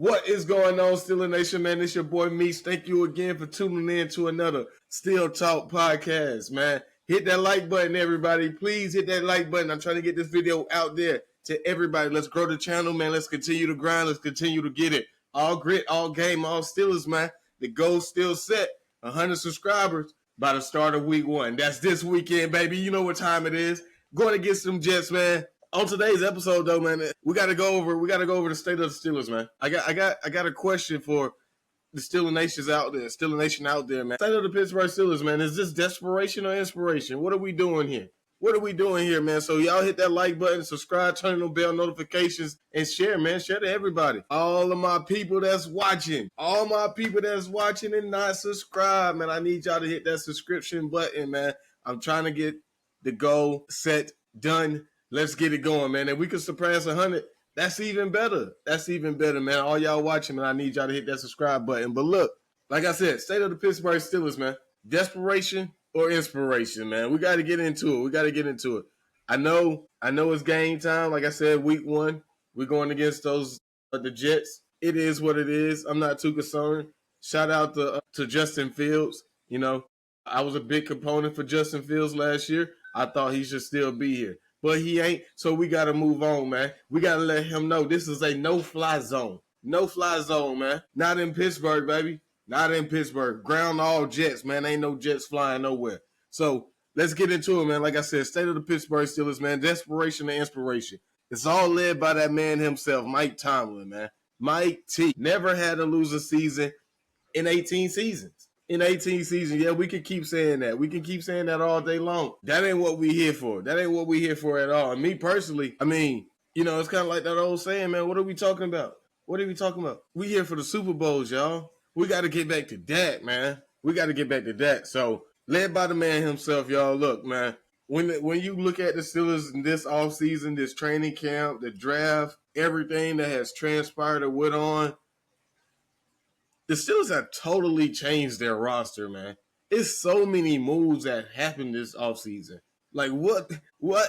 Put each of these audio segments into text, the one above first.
What is going on, Steelers Nation, man? It's your boy Meeks. Thank you again for tuning in to another Steel Talk podcast, man. Hit that like button, everybody. Please hit that like button. I'm trying to get this video out there to everybody. Let's grow the channel, man. Let's continue to grind. Let's continue to get it. All grit, all game, all Steelers, man. The goal's still set. 100 subscribers by the start of week 1. That's this weekend, baby. You know what time it is. Going to get some Jets, man. On today's episode, though, man, we gotta go over the state of the Steelers, man. I got a question for the Steelers Nation out there, man. State of the Pittsburgh Steelers, man. Is this desperation or inspiration? What are we doing here? Man? So y'all hit that like button, subscribe, turn on bell notifications, and share, man. Share to everybody. All of my people that's watching, and not subscribed, man. I need y'all to hit that subscription button, man. I'm trying to get the goal set, done. Let's get it going, man. And we can surpass 100. That's even better. Man. All y'all watching, man, I need y'all to hit that subscribe button. But look, like I said, state of the Pittsburgh Steelers, man. Desperation or inspiration, man. We got to get into it. I know it's game time. Like I said, week 1, we're going against the Jets. It is what it is. I'm not too concerned. Shout out to Justin Fields. You know, I was a big component for Justin Fields last year. I thought he should still be here. But he ain't, so we got to move on, man. We got to let him know this is a no-fly zone. No-fly zone, man. Not in Pittsburgh, baby. Not in Pittsburgh. Ground all Jets, man. Ain't no Jets flying nowhere. So let's get into it, man. Like I said, state of the Pittsburgh Steelers, man. Desperation and inspiration. It's all led by that man himself, Mike Tomlin, man. Mike T. Never had a losing season in 18 seasons. Yeah, we can keep saying that. We can keep saying that all day long. That ain't what we here for. At all. And me personally, I mean, you know, it's kind of like that old saying, man, what are we talking about? We here for the Super Bowls, y'all. We got to get back to that, man. So, led by the man himself, y'all. Look, man, when you look at the Steelers in this offseason, this training camp, the draft, everything that has transpired or went on, the Steelers have totally changed their roster, man. It's so many moves that happened this offseason. Like, what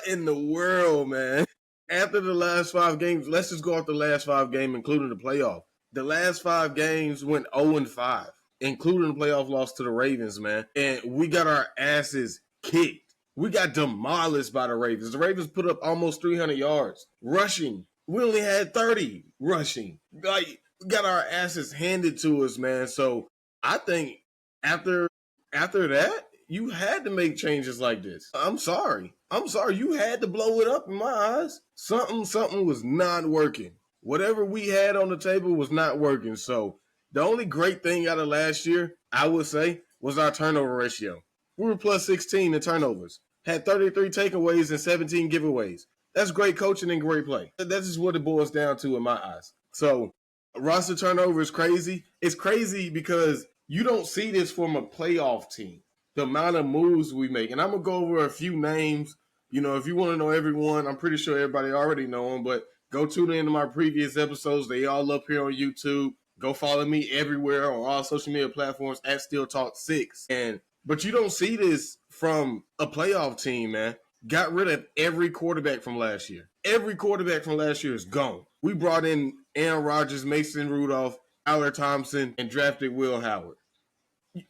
in the world, man? After the last 5 games, let's just go off the last 5 games, including the playoff. The last 5 games went 0-5, including the playoff loss to the Ravens, man. And we got our asses kicked. We got demolished by the Ravens. The Ravens put up almost 300 yards. Rushing, we only had 30 rushing. Like, we got our asses handed to us, man. So I think after that, you had to make changes like this. I'm sorry. You had to blow it up in my eyes. Something was not working. Whatever we had on the table was not working. So the only great thing out of last year, I would say, was our turnover ratio. We were plus 16 in turnovers. Had 33 takeaways and 17 giveaways. That's great coaching and great play. That's just what it boils down to in my eyes. So roster turnover is crazy. It's crazy because you don't see this from a playoff team, the amount of moves we make. And I'm going to go over a few names. You know, if you want to know everyone, I'm pretty sure everybody already know them, but go tune into my previous episodes. They all up here on YouTube. Go follow me everywhere on all social media platforms at Steel Talk 6. But you don't see this from a playoff team, man. Got rid of every quarterback from last year. Every quarterback from last year is gone. We brought in Aaron Rodgers, Mason Rudolph, Tyler Thompson, and drafted Will Howard.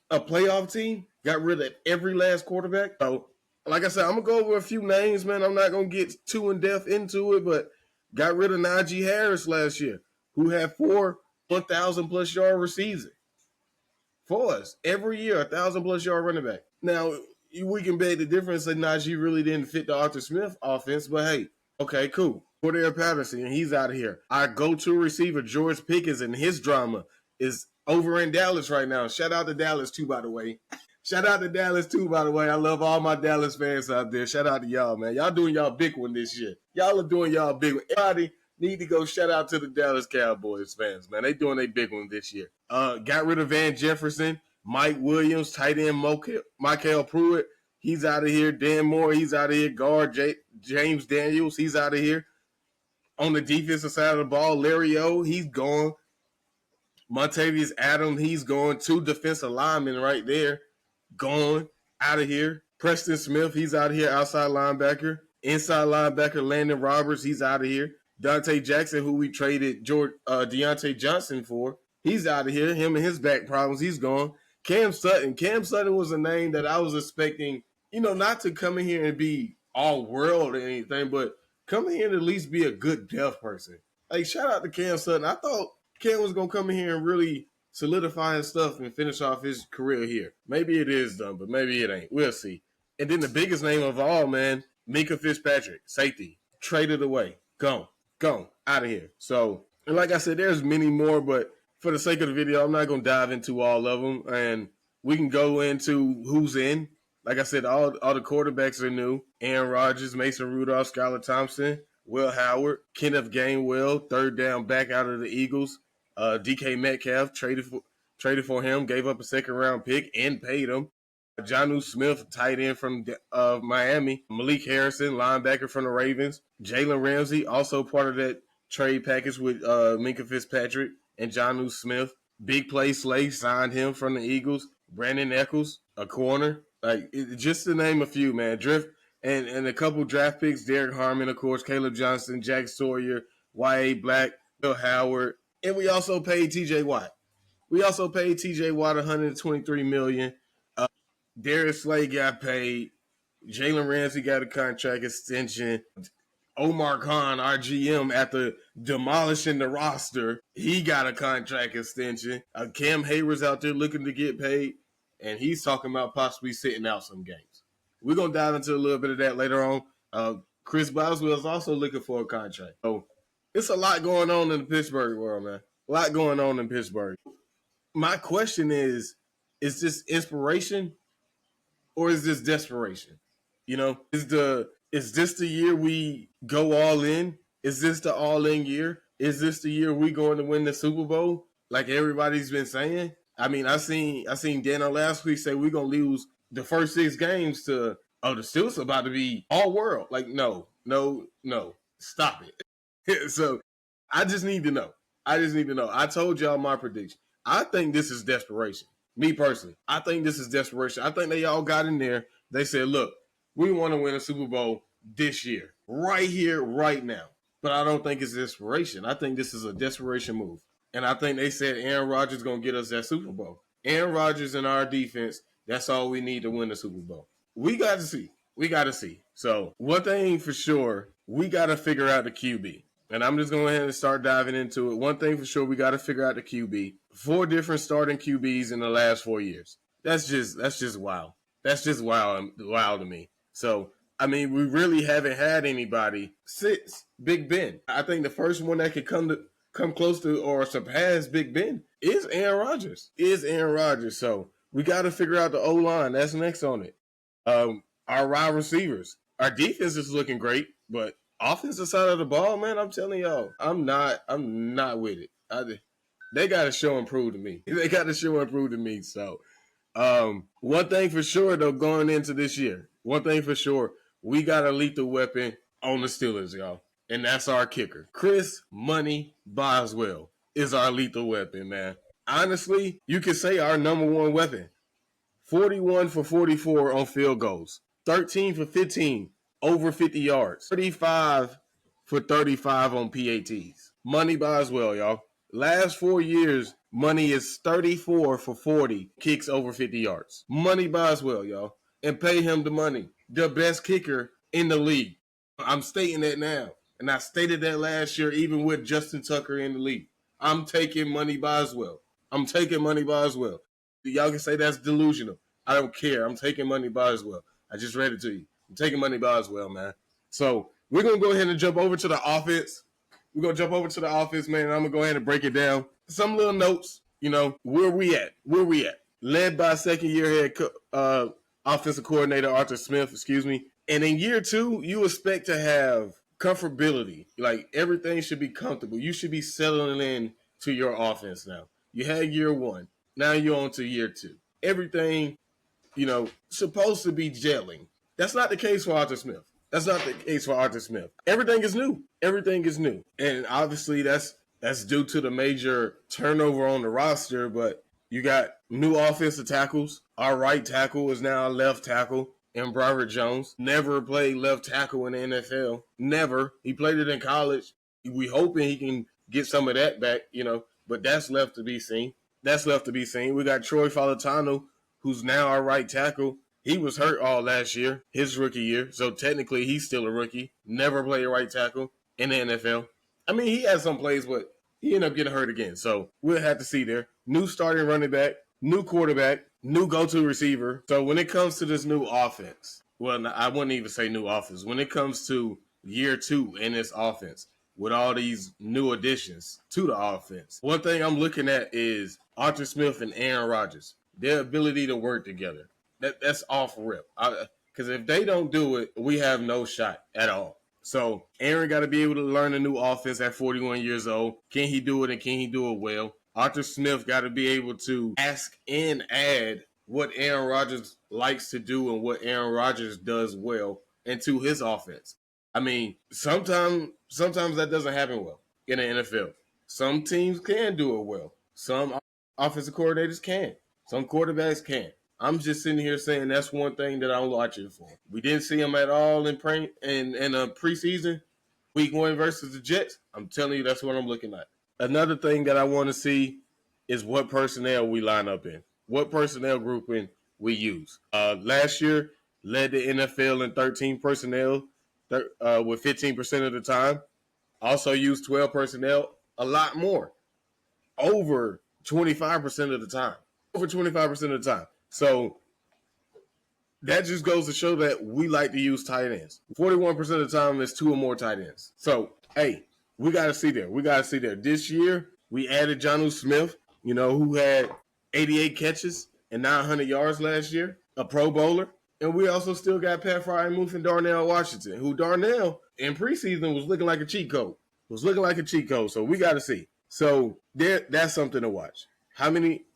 A playoff team got rid of every last quarterback. So, like I said, I'm going to go over a few names, man. I'm not going to get too in-depth into it, but got rid of Najee Harris last year, who had 4 1,000-plus yard receivers for us. Every year, 1,000-plus yard running back. Now, we can beg the difference that Najee really didn't fit the Arthur Smith offense, but hey, okay, cool. Cordell Patterson, and he's out of here. Our go-to receiver, George Pickens, and his drama is over in Dallas right now. Shout out to Dallas, too, by the way. I love all my Dallas fans out there. Shout out to y'all, man. Y'all doing y'all big one this year. Y'all are doing y'all big one. Everybody need to go shout out to the Dallas Cowboys fans, man. They doing a big one this year. Got rid of Van Jefferson, Mike Williams, tight end Michael Pruitt. He's out of here. Dan Moore, he's out of here. Guard James Daniels, he's out of here. On the defensive side of the ball, Larry O, he's gone. Montavious Adams, he's gone. 2 defensive linemen right there, gone, out of here. Preston Smith, he's out of here, outside linebacker. Inside linebacker, Landon Roberts, he's out of here. Dante Jackson, who we traded Deontay Johnson for, he's out of here. Him and his back problems, he's gone. Cam Sutton. Cam Sutton was a name that I was expecting, not to come in here and be all world or anything, but come in here and at least be a good depth person. Like, shout out to Cam Sutton. I thought Cam was going to come in here and really solidify his stuff and finish off his career here. Maybe it is done, but maybe it ain't. We'll see. And then the biggest name of all, man, Minkah Fitzpatrick, safety, traded away, gone, out of here. So, and like I said, there's many more, but for the sake of the video, I'm not going to dive into all of them, and we can go into who's in. Like I said, all the quarterbacks are new. Aaron Rodgers, Mason Rudolph, Skylar Thompson, Will Howard, Kenneth Gainwell, third down back out of the Eagles. DK Metcalf traded for him, gave up a second-round pick and paid him. Jonnu Smith, tight end from Miami. Malik Harrison, linebacker from the Ravens. Jalen Ramsey, also part of that trade package with Minkah Fitzpatrick and Jonnu Smith. Big Play Slay signed him from the Eagles. Brandon Eccles, a corner. Just to name a few, man. Drift and a couple draft picks. Derek Harmon, of course. Caleb Johnson, Jack Sawyer, Y.A. Black, Bill Howard. And we also paid T.J. Watt. $123 million. Darius Slay got paid. Jalen Ramsey got a contract extension. Omar Khan, our GM, after demolishing the roster, he got a contract extension. Cam Hayward's out there looking to get paid, and he's talking about possibly sitting out some games. We're going to dive into a little bit of that later on. Chris Boswell is also looking for a contract. So it's a lot going on in the Pittsburgh world, man. A lot going on in Pittsburgh. My question is this inspiration or is this desperation? Is this the year we go all in? Is this the all-in year? Is this the year we going to win the Super Bowl? Like everybody's been saying. I mean, I seen Daniel last week say we're gonna lose the first 6 games to the Steelers about to be all world. Like, no, stop it. So I just need to know. I told y'all my prediction. I think this is desperation. Me personally, I think this is desperation. I think they all got in there. They said, look, we want to win a Super Bowl this year, right here, right now. But I don't think it's desperation. I think this is a desperation move. And I think they said Aaron Rodgers is going to get us that Super Bowl. Aaron Rodgers and our defense, that's all we need to win the Super Bowl. We got to see. So one thing for sure, we got to figure out the QB. And I'm just going to go ahead and start diving into it. One thing for sure, we got to figure out the QB. 4 different starting QBs in the last 4 years. That's just wild. That's just wild to me. So, I mean, we really haven't had anybody since Big Ben. I think the first one that could come close to or surpass Big Ben is Aaron Rodgers. So we got to figure out the O-line. That's next on it. Our wide receivers. Our defense is looking great, but offensive side of the ball, man, I'm telling y'all, I'm not with it. They got to show and prove to me. So, one thing for sure, though, going into this year, we got a lethal weapon on the Steelers, y'all. And that's our kicker. Chris Money Boswell is our lethal weapon, man. Honestly, you could say our number one weapon. 41 for 44 on field goals. 13 for 15 over 50 yards. 35 for 35 on PATs. Money Boswell, y'all. Last 4 years, Money is 34 for 40 kicks over 50 yards. Money Boswell, y'all. And pay him the money. The best kicker in the league. I'm stating that now. And I stated that last year, even with Justin Tucker in the league. I'm taking Money Boswell. Y'all can say that's delusional. I don't care. I'm taking Money Boswell. I just read it to you. I'm taking Money Boswell, man. So we're going to go ahead and jump over to the offense. Man, and I'm going to go ahead and break it down. Some little notes, where we at. Led by second-year head offensive coordinator Arthur Smith, And in year 2, you expect to have comfortability. Like, everything should be comfortable. You should be settling in to your offense now. You had year 1. Now you're on to year 2. Everything, supposed to be gelling. That's not the case for Arthur Smith. Everything is new. And obviously that's due to the major turnover on the roster, but you got new offensive tackles. Our right tackle is now a left tackle. And Robert Jones never played left tackle in the NFL. Never. He played it in college. We hoping he can get some of that back, but that's left to be seen. That's left to be seen. We got Troy Falatano, who's now our right tackle. He was hurt all last year, his rookie year. So technically, he's still a rookie. Never played right tackle in the NFL. I mean, he had some plays, but he ended up getting hurt again. So we'll have to see there. New starting running back, new quarterback, new go-to receiver. So when it comes to this new offense, well, I wouldn't even say new offense. When it comes to year 2 in this offense, with all these new additions to the offense, one thing I'm looking at is Arthur Smith and Aaron Rodgers. Their ability to work together. That's off rip. Because if they don't do it, we have no shot at all. So Aaron got to be able to learn a new offense at 41 years old. Can he do it, and can he do it well? Arthur Smith got to be able to ask and add what Aaron Rodgers likes to do and what Aaron Rodgers does well into his offense. I mean, sometimes that doesn't happen well in the NFL. Some teams can do it well. Some offensive coordinators can. Some quarterbacks can. I'm just sitting here saying that's one thing that I'm watching for. We didn't see him at all in preseason. Week 1 versus the Jets. I'm telling you, that's what I'm looking at. Another thing that I want to see is what personnel we line up in. What personnel grouping we use. Last year, led the NFL in 13 personnel with 15% of the time. Also used 12 personnel a lot more. Over 25% of the time. Over 25% of the time. So that just goes to show that we like to use tight ends. 41% of the time is 2 or more tight ends. So, hey, we got to see there. This year, we added Jonnu Smith, who had 88 catches and 900 yards last year, a Pro Bowler. And we also still got Pat Fryermuth and Darnell Washington, who Darnell in preseason was looking like a cheat code. So we got to see. So that's something to watch.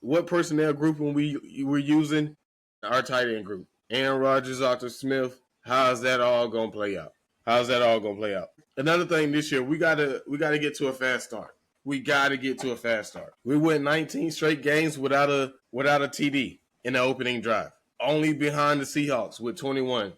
What personnel grouping we're using? Our tight end group. Aaron Rodgers, Arthur Smith. How's that all gonna play out? Another thing this year, we gotta get to a fast start. We went 19 straight games without a TD in the opening drive. Only behind the Seahawks with 21.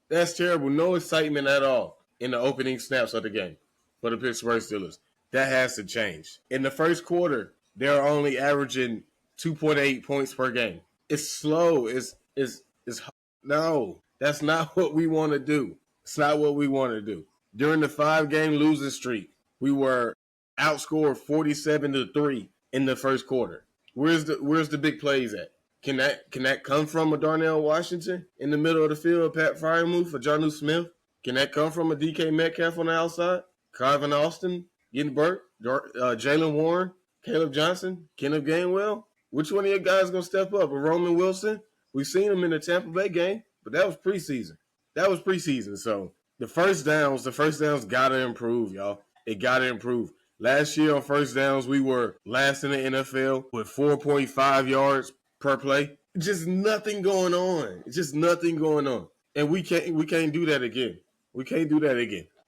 That's terrible. No excitement at all in the opening snaps of the game for the Pittsburgh Steelers. That has to change. In the first quarter, they're only averaging 2.8 points per game. It's slow. No, that's not what we want to do. It's not what we want to do. During the 5-game losing streak, we were outscored 47-3 in the first quarter. Where's the big plays at? Can that come from a Darnell Washington in the middle of the field, Pat Fryermuth, or Jonnu Smith? Can that come from a DK Metcalf on the outside? Carvin Austin getting burnt? Jalen Warren? Caleb Johnson? Kenneth Gainwell? Which one of your guys going to step up? A Roman Wilson? We've seen him in the Tampa Bay game, but that was preseason. So the first downs got to improve, y'all. It got to improve. Last year on first downs, we were last in the NFL with 4.5 yards per play. Just nothing going on. And we can't do that again.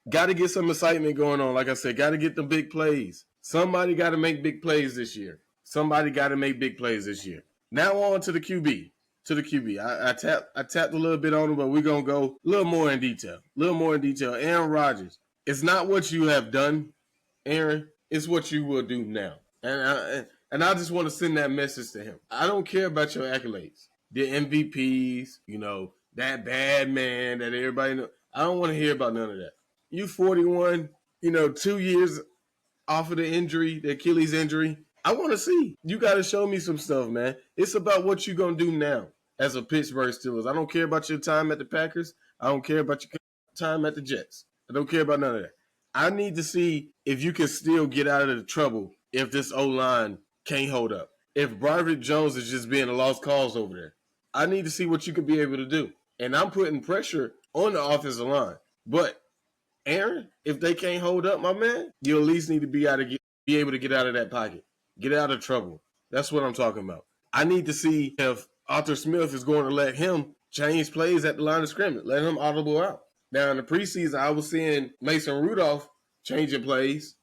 Got to get some excitement going on. Like I said, got to get the big plays. Somebody got to make big plays this year. Now on to the QB. I tapped a little bit on him, but we're going to go a little more in detail. Aaron Rodgers. It's not what you have done, Aaron. It's what you will do now. And I just want to send that message to him. I don't care about your accolades. The MVPs, that bad man that everybody knows. I don't want to hear about none of that. You 41, 2 years off of the injury, the Achilles injury. I want to see. You got to show me some stuff, man. It's about what you're going to do now as a Pittsburgh Steelers. I don't care about your time at the Packers. I don't care about your time at the Jets. I don't care about none of that. I need to see if you can still get out of the trouble if this O-line can't hold up. If Broderick Jones is just being a lost cause over there. I need to see what you can be able to do. And I'm putting pressure on the offensive line. But, Aaron, if they can't hold up, my man, you at least need to be able to get out of that pocket. Get out of trouble. That's what I'm talking about. I need to see if Arthur Smith is going to let him change plays at the line of scrimmage, let him audible out. Now, in the preseason, I was seeing Mason Rudolph changing plays,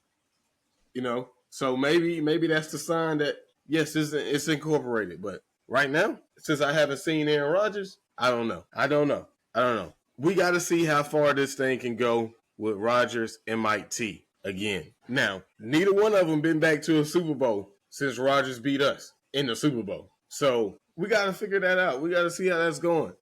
So maybe that's the sign that, yes, it's incorporated. But right now, since I haven't seen Aaron Rodgers, I don't know. We got to see how far this thing can go with Rodgers and Mike T. again. Now, neither one of them been back to a Super Bowl since Rodgers beat us in the Super Bowl. So we got to figure that out. We got to see how that's going.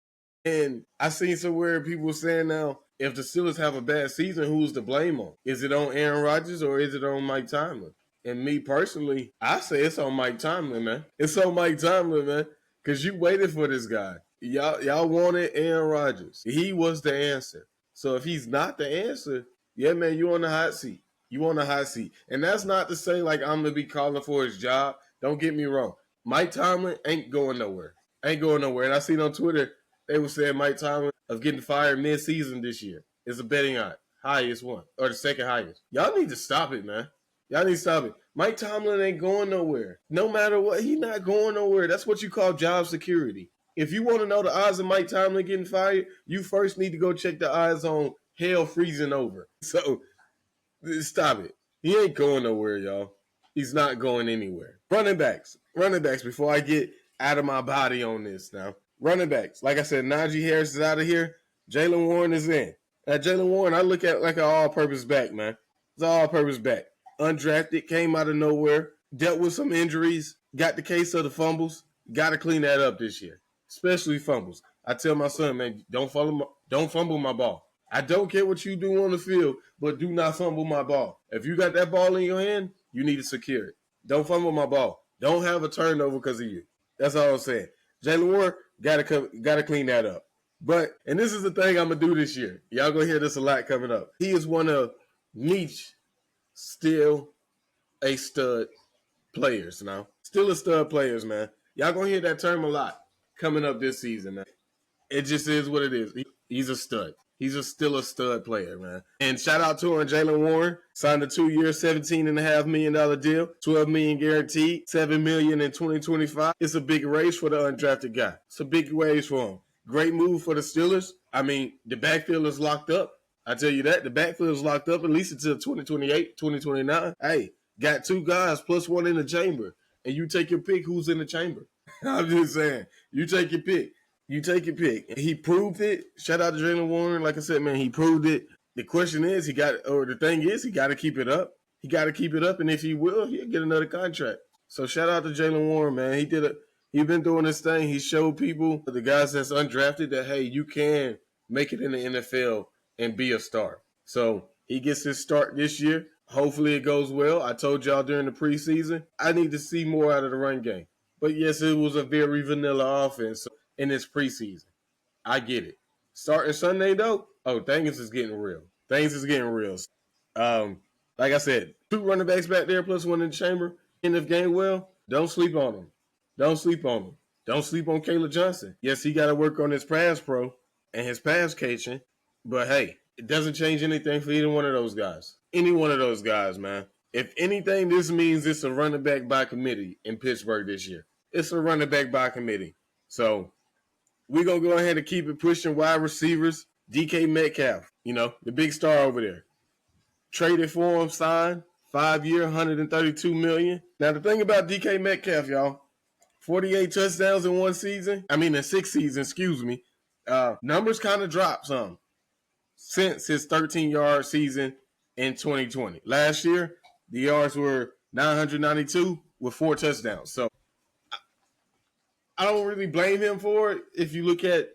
And I seen somewhere people saying now, if the Steelers have a bad season, who's to blame on? Is it on Aaron Rodgers or is it on Mike Tomlin? And me personally, I say it's on Mike Tomlin, man. It's on Mike Tomlin, man, because you waited for this guy. Y'all wanted Aaron Rodgers. He was the answer. So if he's not the answer, yeah, man, you on the hot seat. You on the hot seat. And that's not to say like I'm going to be calling for his job. Don't get me wrong. Mike Tomlin ain't going nowhere. Ain't going nowhere. And I seen on Twitter, they were saying Mike Tomlin of getting fired mid-season this year is a betting odds. Highest one. Or the second highest. Y'all need to stop it, man. Y'all need to stop it. Mike Tomlin ain't going nowhere. No matter what, he's not going nowhere. That's what you call job security. If you want to know the odds of Mike Tomlin getting fired, you first need to go check the odds on hell freezing over. So, stop it. He ain't going nowhere, y'all. He's not going anywhere. Running backs, before I get out of my body on this now. Running backs. Like I said, Najee Harris is out of here. Jaylen Warren is in. Now, Jaylen Warren, I look at like an all-purpose back, man. It's an all-purpose back. Undrafted, came out of nowhere, dealt with some injuries, got the case of the fumbles. Got to clean that up this year, especially fumbles. I tell my son, man, don't fumble my ball. I don't care what you do on the field, but do not fumble my ball. If you got that ball in your hand, you need to secure it. Don't fumble my ball. Don't have a turnover because of you. That's all I'm saying. Jaylen Warren, gotta clean that up. But, and this is the thing I'm going to do this year. Y'all going to hear this a lot coming up. He is one of niche, still a stud players now. Still a stud players, man. Y'all going to hear that term a lot coming up this season, man. It just is what it is. He's a stud. He's still a stud player, man. And shout out to him, Jaylen Warren. Signed a 2-year, $17.5 million deal, $12 million guaranteed, $7 million in 2025. It's a big raise for the undrafted guy. It's a big raise for him. Great move for the Steelers. I mean, the backfield is locked up. I tell you that. The backfield is locked up at least until 2028, 2029. Hey, got two guys plus one in the chamber. And you take your pick who's in the chamber. I'm just saying. You take your pick. You take your pick. He proved it. Shout out to Jaylen Warren. Like I said, man, he proved it. The question is, he got to keep it up. He got to keep it up, and if he will, he'll get another contract. So shout out to Jaylen Warren, man. He's been doing this thing. He showed people, the guys that's undrafted, that, hey, you can make it in the NFL and be a star. So he gets his start this year. Hopefully it goes well. I told y'all during the preseason, I need to see more out of the run game. But yes, it was a very vanilla offense in this preseason. I get it. Starting Sunday, though, things is getting real. Things is getting real. Like I said, 2 running backs back there plus one in the chamber. End of game well, don't sleep on them. Don't sleep on them. Don't sleep on Caleb Johnson. Yes, he got to work on his pass pro and his pass catching. But, hey, it doesn't change anything for either one of those guys. Any one of those guys, man. If anything, this means it's a running back by committee in Pittsburgh this year. It's a running back by committee. So we're going to go ahead and keep it pushing wide receivers. DK Metcalf, the big star over there. Traded for him, signed, 5-year, $132 million. Now, the thing about DK Metcalf, y'all, 48 touchdowns in 6 seasons, numbers kind of dropped some since his 13-yard season in 2020. Last year, the yards were 992 with 4 touchdowns. So I don't really blame him for it. If you look at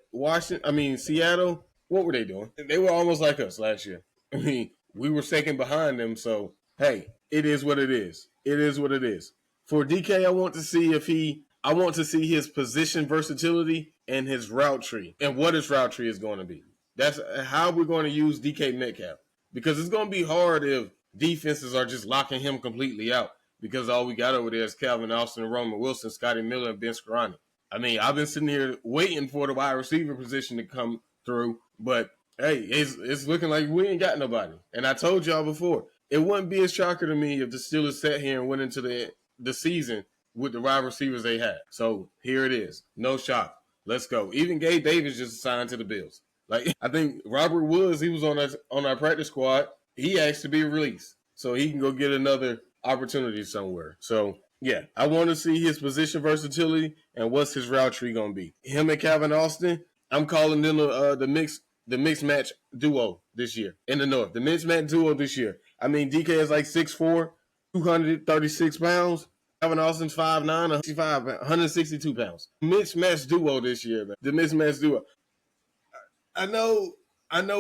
Seattle, what were they doing? They were almost like us last year. We were second behind them. So, hey, it is what it is. It is what it is. For DK, I want to see his position versatility and his route tree and what his route tree is going to be. That's how we're going to use DK Metcalf, because it's going to be hard if defenses are just locking him completely out, because all we got over there is Calvin Austin, Roman Wilson, Scotty Miller, and Ben Scarani. I've been sitting here waiting for the wide receiver position to come through, but hey, it's looking like we ain't got nobody. And I told y'all before, it wouldn't be a shocker to me if the Steelers sat here and went into the season with the wide receivers they had. So here it is. No shock. Let's go. Even Gabe Davis just signed to the Bills. I think Robert Woods, he was on our practice squad. He asked to be released so he can go get another opportunity somewhere. So, yeah, I want to see his position versatility and what's his route tree going to be. Him and Calvin Austin, I'm calling them the mixed match duo this year in the North. The mixed match duo this year. I mean, DK is like 6'4", 236 pounds. Calvin Austin's 5'9", 162 pounds. Mismatched duo this year, man. The mismatched duo. I know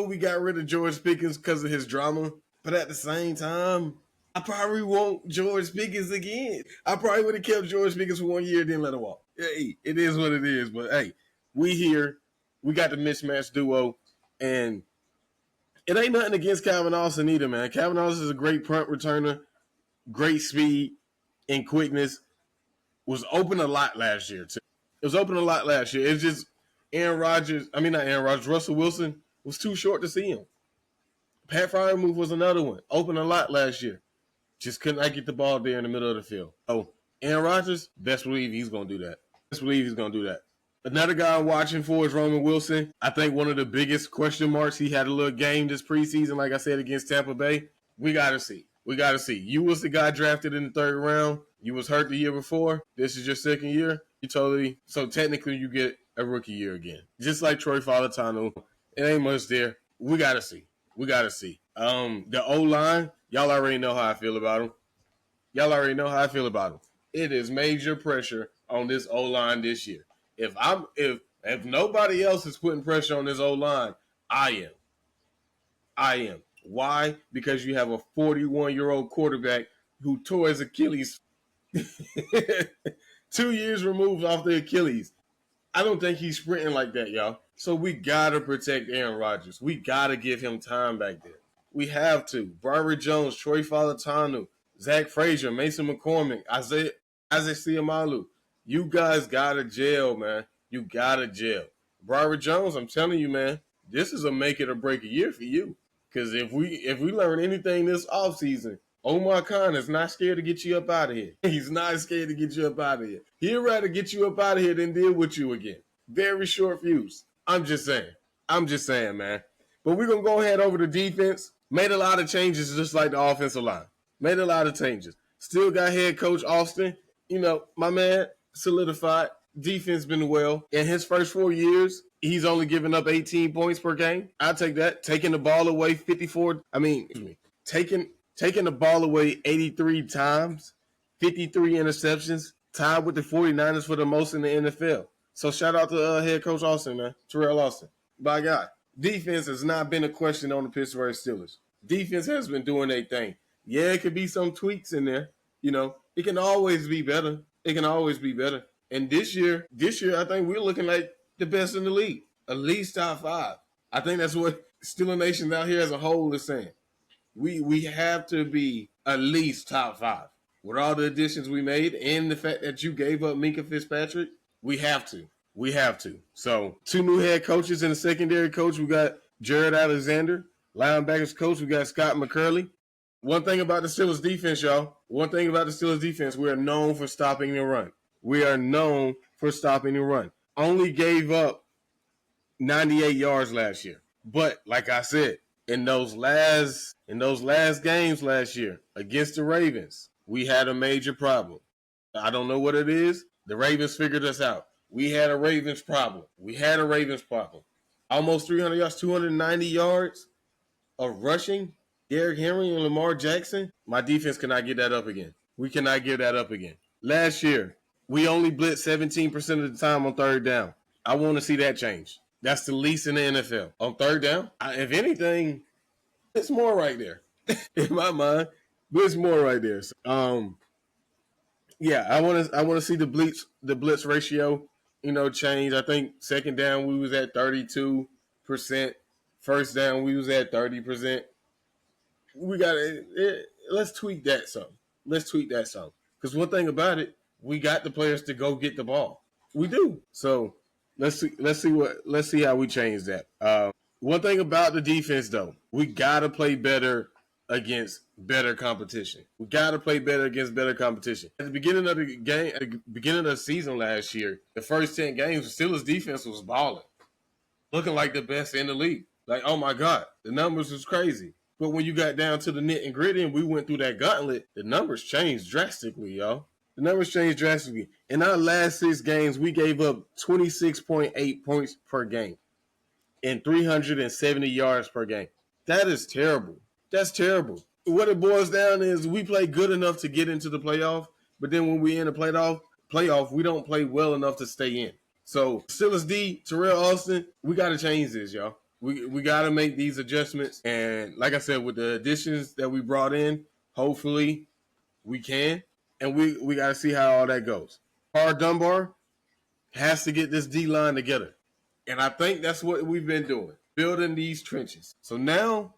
we got rid of George Pickens because of his drama, but at the same time, I probably want George Pickens again. I probably would have kept George Pickens for 1 year, then let him walk. Hey, it is what it is. But hey, we here. We got the mismatched duo, and it ain't nothing against Calvin Austin either, man. Calvin Austin is a great punt returner, great speed and quickness. Was open a lot last year, too. It was open a lot last year. It's just Russell Wilson was too short to see him. Pat Freiermuth was another one. Open a lot last year. Just could not get the ball there in the middle of the field. Oh, Aaron Rodgers, best believe he's going to do that. Best believe he's going to do that. Another guy I'm watching for is Roman Wilson. I think one of the biggest question marks, he had a little game this preseason, like I said, against Tampa Bay. We got to see. You was the guy drafted in the 3rd round. You was hurt the year before. This is your 2nd year. So technically you get a rookie year again. Just like Troy Falatanu. It ain't much there. We got to see. The O-line, y'all already know how I feel about him. It is major pressure on this O-line this year. If nobody else is putting pressure on this O-line, I am. Why? Because you have a 41-year-old quarterback who tore his Achilles 2 years removed off the Achilles. I don't think he's sprinting like that, y'all. So we got to protect Aaron Rodgers. We got to give him time back there. We have to. Barbara Jones, Troy Falatanu, Zach Frazier, Mason McCormick, Isaiah Siamalu. You guys got to gel, man. You got to gel. Barbara Jones, I'm telling you, man, this is a make it or break a year for you. Because if we learn anything this offseason, Omar Khan is not scared to get you up out of here. He's not scared to get you up out of here. He'd rather get you up out of here than deal with you again. Very short fuse. I'm just saying, man. But we're going to go ahead over to defense. Made a lot of changes just like the offensive line. Made a lot of changes. Still got head coach Austin. You know, my man solidified. Defense been well. In his first 4 years, he's only given up 18 points per game. I'll take that. Taking the ball away taking the ball away 83 times, 53 interceptions, tied with the 49ers for the most in the NFL. So shout out to head coach Austin, man. Terrell Austin. By God. Defense has not been a question on the Pittsburgh Steelers. Defense has been doing their thing. Yeah, it could be some tweaks in there. You know, it can always be better. And this year, I think we're looking like the best in the league. At least top 5. I think that's what Steeler Nation out here as a whole is saying. We have to be at least top 5. With all the additions we made and the fact that you gave up Minka Fitzpatrick, we have to. So 2 new head coaches and a secondary coach. We got Jared Alexander. Linebackers coach, we got Scott McCurley. One thing about the Steelers defense, y'all. We are known for stopping the run. Only gave up 98 yards last year. But like I said, in those last games last year against the Ravens, we had a major problem. I don't know what it is. The Ravens figured us out. We had a Ravens problem. Almost 300 yards, 290 yards of rushing. Derrick Henry and Lamar Jackson. My defense cannot get that up again. We cannot get that up again. Last year, we only blitzed 17% of the time on 3rd down. I want to see that change. That's the least in the NFL. On 3rd down, if anything, it's more right there. In my mind, it's more right there. So, I want to see the blitz ratio, change. I think 2nd down we was at 32%. 1st down we was at 30%. We got to let's tweak that some. Because one thing about it, we got the players to go get the ball. We do. So let's see how we change that. One thing about the defense though, we gotta play better against better competition. At the beginning of the season last year, the first 10 games, the Steelers defense was balling, looking like the best in the league. Like, oh my God, the numbers was crazy. But when you got down to the nit and gritty and we went through that gauntlet, the numbers changed drastically, y'all. In our last 6 games, we gave up 26.8 points per game and 370 yards per game. That is terrible. That's terrible. what it boils down is we play good enough to get into the playoff, but then when we in the playoff, we don't play well enough to stay in. So Steelers D, Terrell Austin, we got to change this, y'all. We got to make these adjustments. And like I said, with the additions that we brought in, hopefully we can. And we got to see how all that goes. Carr Dunbar has to get this D-line together. And I think that's what we've been doing, building these trenches. So now,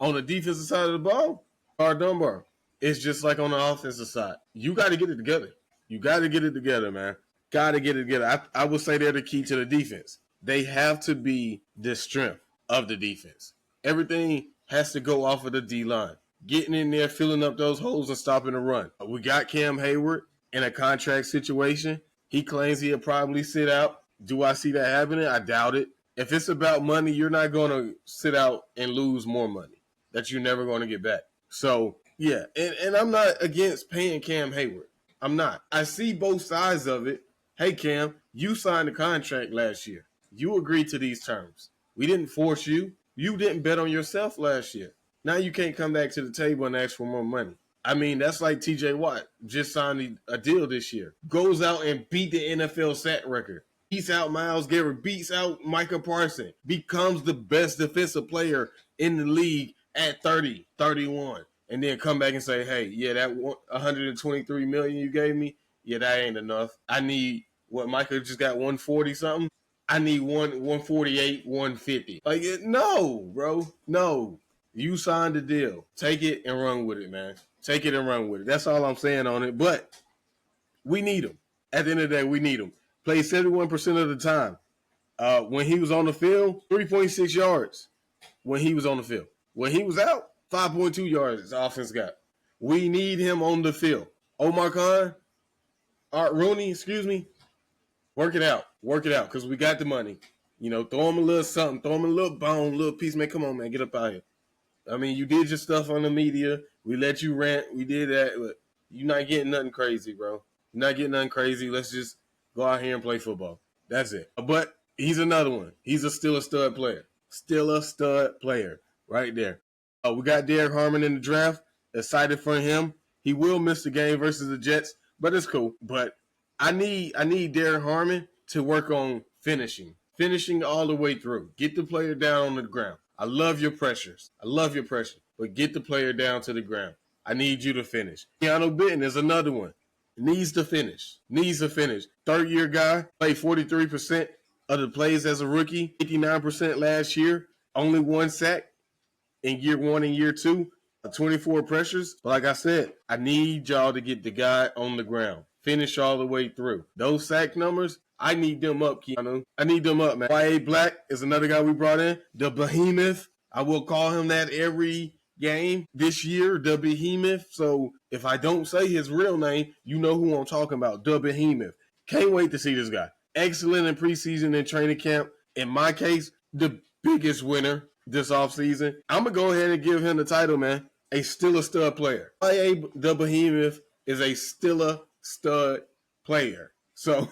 on the defensive side of the ball, Carr Dunbar, it's just like on the offensive side. You got to get it together. You got to get it together, man. Got to get it together. I would say they're the key to the defense. They have to be the strength of the defense. Everything has to go off of the D-line. Getting in there, filling up those holes, and stopping the run. We got Cam Hayward in a contract situation. He claims he'll probably sit out. Do I see that happening? I doubt it. If it's about money, you're not going to sit out and lose more money that you're never going to get back. So, yeah, and I'm not against paying Cam Hayward. I'm not. I see both sides of it. Hey, Cam, you signed a contract last year. You agreed to these terms. We didn't force you. You didn't bet on yourself last year. Now you can't come back to the table and ask for more money. I mean, that's like TJ Watt just signed a deal this year. Goes out and beat the NFL sack record. Beats out Myles Garrett. Beats out Micah Parsons. Becomes the best defensive player in the league at 30, 31. And then come back and say, hey, yeah, that $123 million you gave me, yeah, that ain't enough. I need what Micah just got 140 something. I need 148, 150. Like, no, bro. No. You signed the deal. Take it and run with it, man. Take it and run with it. That's all I'm saying on it. But we need him. At the end of the day, we need him. Played 71% of the time. When he was on the field, 3.6 yards when he was on the field. When he was out, 5.2 yards his offense got. We need him on the field. Omar Khan, Art Rooney, work it out. Work it out because we got the money. You know, throw him a little something. Throw him a little bone, a little piece. Man, come on, man. Get up out here. I mean, you did your stuff on the media. We let you rant. We did that. But you're not getting nothing crazy, bro. You're not getting nothing crazy. Let's just go out here and play football. That's it. But he's another one. He's still a stud player. Still a stud player right there. We got Derek Harmon in the draft. Excited for him. He will miss the game versus the Jets, but it's cool. But I need Derek Harmon to work on finishing all the way through. Get the player down on the ground. I love your pressures. But get the player down to the ground. I need you to finish. Keanu Benton is another one. Needs to finish. Third-year guy. Played 43% of the plays as a rookie. 59% last year. Only 1 sack in year 1 and year 2. 24 pressures. But like I said, I need y'all to get the guy on the ground. Finish all the way through. Those sack numbers, I need them up, Keanu. I need them up, man. Y.A. Black is another guy we brought in. The Behemoth. I will call him that every game this year, the Behemoth. So if I don't say his real name, you know who I'm talking about, the Behemoth. Can't wait to see this guy. Excellent in preseason and training camp. In my case, the biggest winner this offseason. I'm going to go ahead and give him the title, man. Still a stud player. Y.A. the Behemoth is still a stud player. So,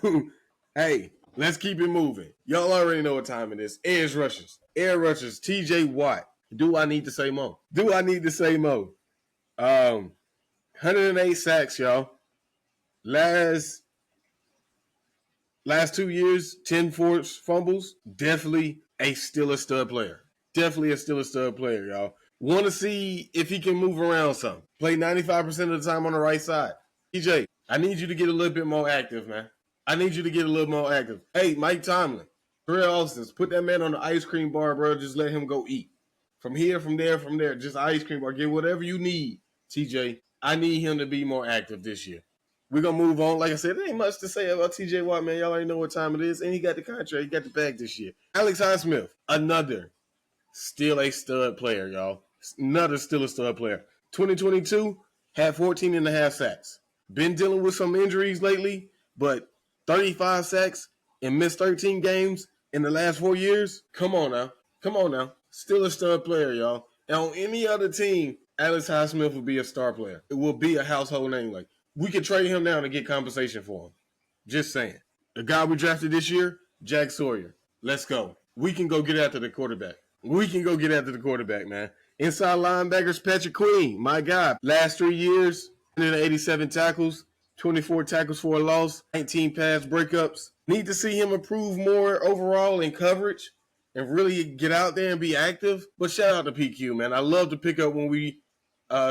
hey, let's keep it moving. Y'all already know what time it is. Edge rushers, TJ Watt. Do I need to say more? 108 sacks, y'all. Last 2 years, 10 forced fumbles. Definitely still a stud player. Y'all. Want to see if he can move around some. Play 95% of the time on the right side. TJ, I need you to get a little bit more active, man. Hey, Mike Tomlin, Terrell Austin, put that man on the ice cream bar, bro. Just let him go eat. From here, from there, just ice cream bar. Get whatever you need, TJ. I need him to be more active this year. We're going to move on. Like I said, there ain't much to say about TJ Watt, man. Y'all already know what time it is. And he got the contract. He got the bag this year. Alex Highsmith, another still a stud player, y'all. Still a stud player. 2022, had 14 and a half sacks. Been dealing with some injuries lately, but 35 sacks and missed 13 games in the last 4 years. Come on now. Still a stud player, y'all. And on any other team, Alex Highsmith will be a star player. It will be a household name. Like, we could trade him down to get compensation for him. Just saying. The guy we drafted this year, Jack Sawyer. Let's go. We can go get after the quarterback. Man. Inside linebackers, Patrick Queen, my guy. Last 3 years, 187 tackles, 24 tackles for a loss, 19 pass breakups. Need to see him improve more overall in coverage and really get out there and be active. But shout out to PQ, man. I love the pickup when we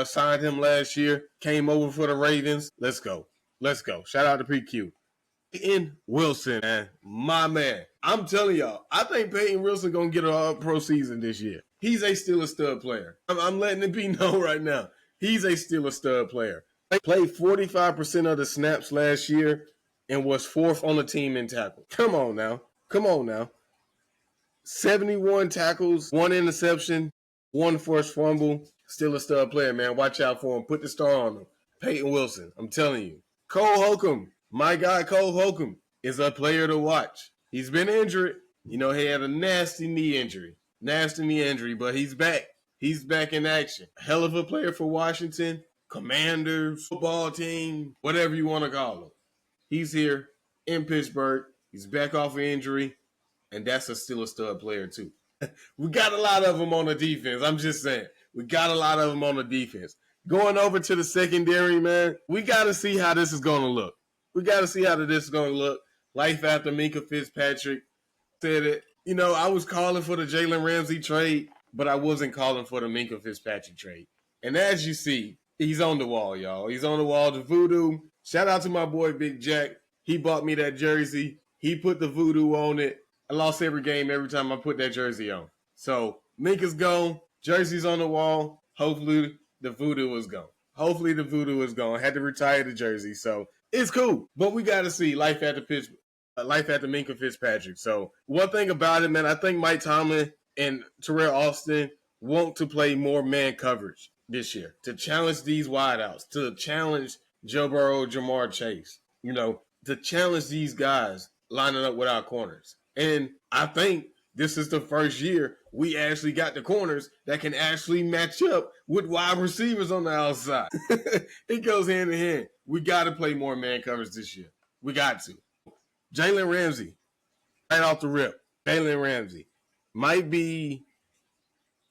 signed him last year. Came over for the Ravens. Let's go. Let's go. Shout out to PQ. Peyton Wilson, man. My man. I'm telling y'all, I think Peyton Wilson going to get a all-pro season this year. He's still a stud player. I'm letting it be known right now. He's still a stud player. Played 45% of the snaps last year and was 4th on the team in tackle. Come on now. 71 tackles, 1 interception, 1 forced fumble. Still a stud player, man. Watch out for him. Put the star on him. Peyton Wilson, I'm telling you. Cole Holcomb, my guy Cole Holcomb, is a player to watch. He's been injured. He had a nasty knee injury, but he's back. He's back in action. Hell of a player for Washington, Commanders, football team, whatever you want to call him. He's here in Pittsburgh. He's back off of injury, and that's still a stud player too. We got a lot of them on the defense. I'm just saying. We got a lot of them on the defense. Going over to the secondary, man, we got to see how this is going to look. Life after Minkah Fitzpatrick said it. I was calling for the Jalen Ramsey trade, but I wasn't calling for the Minkah Fitzpatrick trade. And as you see, he's on the wall, y'all. He's on the wall. The voodoo. Shout out to my boy Big Jack. He bought me that jersey. He put the voodoo on it. I lost every game every time I put that jersey on. So Minkah's gone. Jersey's on the wall. Hopefully the voodoo is gone. Had to retire the jersey. So it's cool. But we got to see life after Minkah Fitzpatrick. So one thing about it, man, I think Mike Tomlin and Terrell Austin want to play more man coverage this year to challenge these wideouts, to challenge Joe Burrow, Jamar Chase, to challenge these guys lining up with our corners. And I think this is the first year we actually got the corners that can actually match up with wide receivers on the outside. It goes hand in hand. We got to play more man coverage this year. We got to. Jalen Ramsey, right off the rip, Jalen Ramsey might be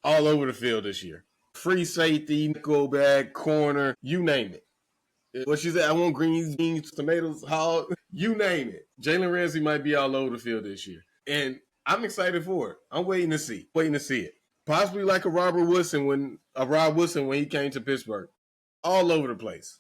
all over the field this year. Free safety, nickel back, corner, you name it. What she said, I want greens, beans, tomatoes, hog, you name it. Jalen Ramsey might be all over the field this year. And I'm excited for it. I'm waiting to see it. Possibly like a Rob Wilson when he came to Pittsburgh. All over the place.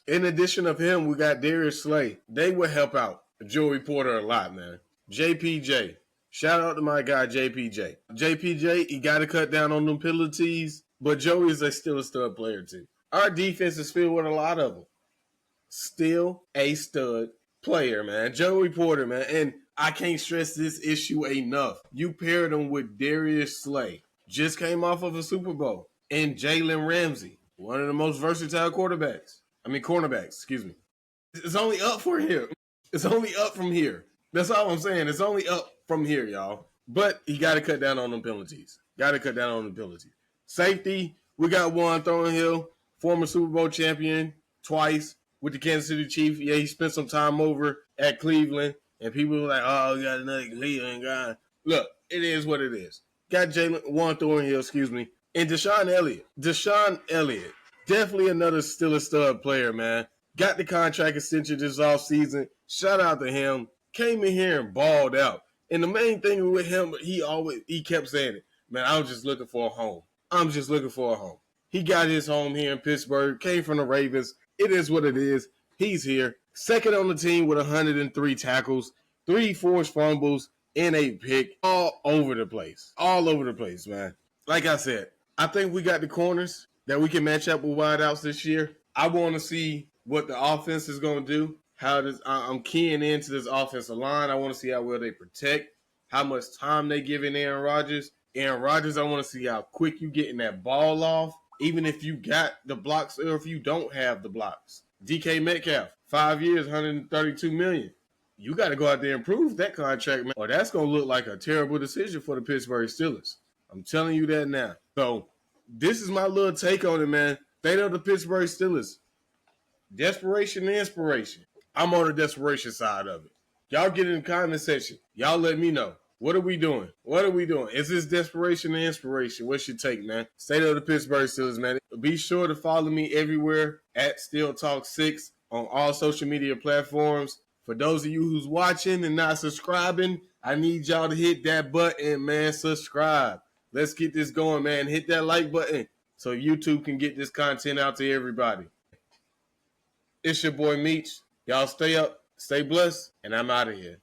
In addition of him, we got Darius Slay. They will help out Joey Porter a lot, man. JPJ. Shout out to my guy, JPJ. JPJ, he got to cut down on them penalties, but Joey is still a stud player, too. Our defense is filled with a lot of them. Still a stud player, man. Joey Porter, man. And I can't stress this issue enough. You paired him with Darius Slay. Just came off of a Super Bowl. And Jalen Ramsey, one of the most versatile cornerbacks, excuse me. It's only up for him. It's only up from here. That's all I'm saying. It's only up from here, y'all. But he got to cut down on them penalties. Safety, we got Juan Thornhill, former Super Bowl champion twice with the Kansas City Chiefs. Yeah, he spent some time over at Cleveland. And people were like, oh, you got another Cleveland guy. Look, it is what it is. Got Juan Thornhill, and Deshaun Elliott. Definitely still a stud player, man. Got the contract extension this offseason. Shout out to him. Came in here and balled out. And the main thing with him, he kept saying it. Man, I'm just looking for a home. He got his home here in Pittsburgh. Came from the Ravens. It is what it is. He's here. Second on the team with 103 tackles, 3 forced fumbles, and a pick. All over the place, man. Like I said, I think we got the corners that we can match up with wideouts this year. I want to see what the offense is going to do. I'm keying into this offensive line. I want to see how well they protect, how much time they give in Aaron Rodgers. I want to see how quick you getting that ball off, even if you got the blocks or if you don't have the blocks. DK Metcalf, 5 years, $132 million. You got to go out there and prove that contract, man, or that's going to look like a terrible decision for the Pittsburgh Steelers. I'm telling you that now. So this is my little take on it, man. They know the Pittsburgh Steelers. Desperation and inspiration. I'm on the desperation side of it. Y'all get in the comment section. Y'all let me know. What are we doing? What are we doing? Is this desperation or inspiration? What's your take, man? State of the Pittsburgh Steelers, man. Be sure to follow me everywhere at Steel Talk 6 on all social media platforms. For those of you who's watching and not subscribing, I need y'all to hit that button, man. Subscribe. Let's get this going, man. Hit that like button so YouTube can get this content out to everybody. It's your boy Meech. Y'all stay up, stay blessed, and I'm out of here.